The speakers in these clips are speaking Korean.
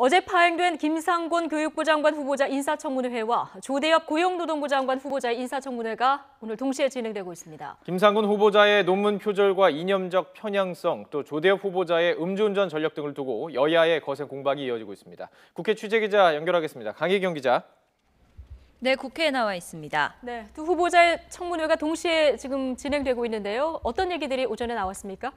어제 파행된 김상곤 교육부 장관 후보자 인사청문회와 조대엽 고용노동부 장관 후보자의 인사청문회가 오늘 동시에 진행되고 있습니다. 김상곤 후보자의 논문 표절과 이념적 편향성, 또 조대엽 후보자의 음주운전 전력 등을 두고 여야의 거센 공방이 이어지고 있습니다. 국회 취재기자 연결하겠습니다. 강혜경 기자. 네, 국회에 나와 있습니다. 네, 두 후보자의 청문회가 동시에 지금 진행되고 있는데요. 어떤 얘기들이 오전에 나왔습니까?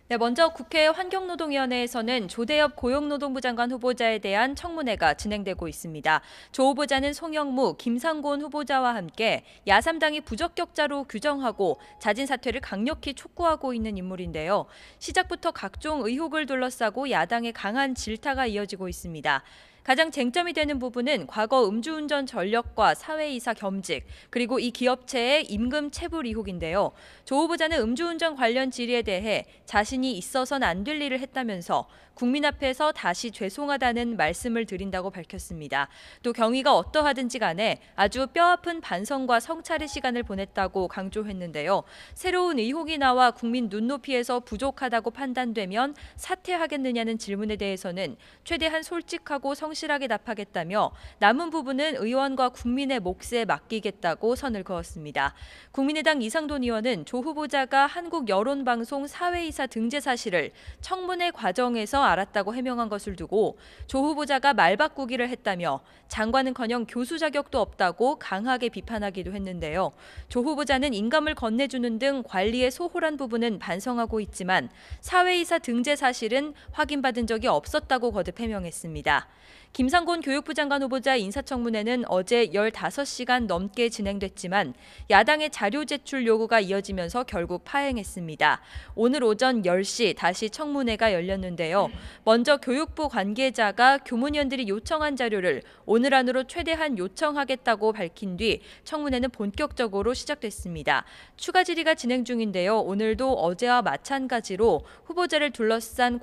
네, 먼저 국회 환경노동위원회에서는 조대엽 고용노동부 장관 후보자에 대한 청문회가 진행되고 있습니다. 조 후보자는 송영무, 김상곤 후보자와 함께 야3당이 부적격자로 규정하고 자진 사퇴를 강력히 촉구하고 있는 인물인데요. 시작부터 각종 의혹을 둘러싸고 야당의 강한 질타가 이어지고 있습니다. 가장 쟁점이 되는 부분은 과거 음주운전 전력과 사회이사 겸직, 그리고 이 기업체의 임금 체불 의혹인데요. 조 후보자는 음주운전 관련 질의에 대해 자신이 있어서는 안 될 일을 했다면서 국민 앞에서 다시 죄송하다는 말씀을 드린다고 밝혔습니다. 또 경위가 어떠하든지 간에 아주 뼈아픈 반성과 성찰의 시간을 보냈다고 강조했는데요. 새로운 의혹이 나와 국민 눈높이에서 부족하다고 판단되면 사퇴하겠느냐는 질문에 대해서는 최대한 솔직하고 성실하게 답하겠다며 남은 부분은 의원과 국민의 몫에 맡기겠다고 선을 그었습니다. 국민의당 이상돈 의원은 조 후보자가 한국여론방송 사회이사 등재 사실을 청문회 과정에서 알았다고 해명한 것을 두고 조 후보자가 말바꾸기를 했다며 장관은커녕 교수 자격도 없다고 강하게 비판하기도 했는데요. 조 후보자는 인감을 건네주는 등 관리에 소홀한 부분은 반성하고 있지만 사회이사 등재 사실은 확인받은 적이 없었다고 거듭 해명했습니다. 김상곤 교육부 장관 후보자 인사청문회는 어제 15시간 넘게 진행됐지만 야당의 자료 제출 요구가 이어지면서 결국 파행했습니다. 오늘 오전 10시 다시 청문회가 열렸는데요. 먼저 교육부 관계자가 교문위원들이 요청한 자료를 오늘 안으로 최대한 요청하겠다고 밝힌 뒤 청문회는 본격적으로 시작됐습니다. 추가 질의가 진행 중인데요. 오늘도 어제와 마찬가지로 후보자를 둘러싼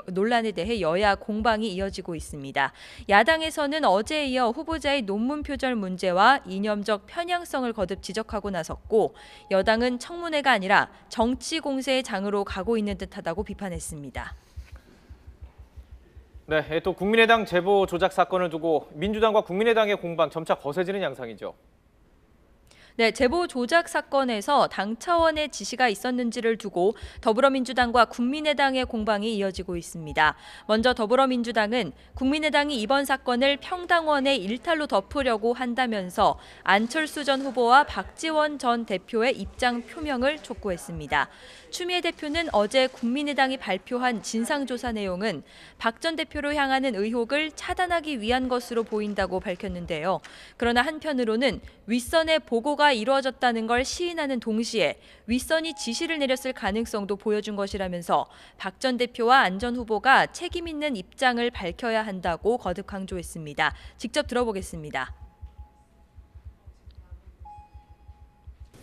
논란에 대해 여야 공방이 이어지고 있습니다. 야당에서는 어제에 이어 후보자의 논문 표절 문제와 이념적 편향성을 거듭 지적하고 나섰고 여당은 청문회가 아니라 정치 공세의 장으로 가고 있는 듯하다고 비판했습니다. 네, 또 국민의당 제보 조작 사건을 두고 민주당과 국민의당의 공방 점차 거세지는 양상이죠. 네, 제보 조작 사건에서 당 차원의 지시가 있었는지를 두고 더불어민주당과 국민의당의 공방이 이어지고 있습니다. 먼저 더불어민주당은 국민의당이 이번 사건을 평당원의 일탈로 덮으려고 한다면서 안철수 전 후보와 박지원 전 대표의 입장 표명을 촉구했습니다. 추미애 대표는 어제 국민의당이 발표한 진상조사 내용은 박 전 대표로 향하는 의혹을 차단하기 위한 것으로 보인다고 밝혔는데요. 그러나 한편으로는 윗선의 보고가 이루어졌다는 걸 시인하는 동시에 윗선이 지시를 내렸을 가능성도 보여준 것이라면서 박 전 대표와 안 전 후보가 책임 있는 입장을 밝혀야 한다고 거듭 강조했습니다. 직접 들어보겠습니다.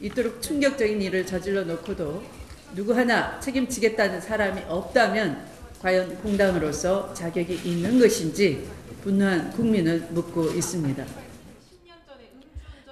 이토록 충격적인 일을 저질러 놓고도 누구 하나 책임지겠다는 사람이 없다면 과연 공당으로서 자격이 있는 것인지 분노한 국민을 묻고 있습니다.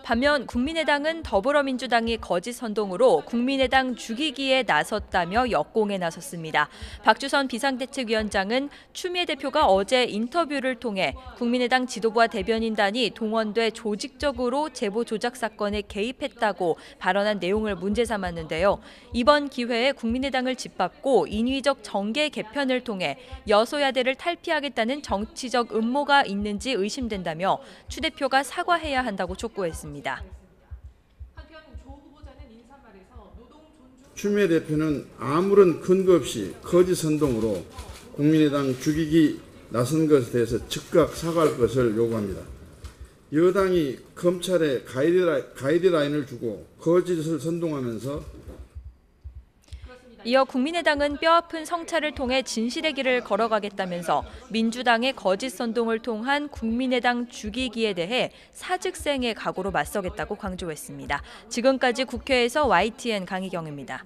반면 국민의당은 더불어민주당이 거짓 선동으로 국민의당 죽이기에 나섰다며 역공에 나섰습니다. 박주선 비상대책위원장은 추미애 대표가 어제 인터뷰를 통해 국민의당 지도부와 대변인단이 동원돼 조직적으로 제보 조작 사건에 개입했다고 발언한 내용을 문제 삼았는데요. 이번 기회에 국민의당을 짓밟고 인위적 정계 개편을 통해 여소야대를 탈피하겠다는 정치적 음모가 있는지 의심된다며 추 대표가 사과해야 한다고 촉구했습니다. 추미애 대표는 아무런 근거 없이 거짓 선동으로 국민의당 죽이기 나선 것에 대해서 즉각 사과할 것을 요구합니다. 여당이 검찰에 가이드라인을 주고 거짓을 선동하면서 이어 국민의당은 뼈아픈 성찰을 통해 진실의 길을 걸어가겠다면서 민주당의 거짓 선동을 통한 국민의당 죽이기에 대해 사직생의 각오로 맞서겠다고 강조했습니다. 지금까지 국회에서 YTN 강희경입니다.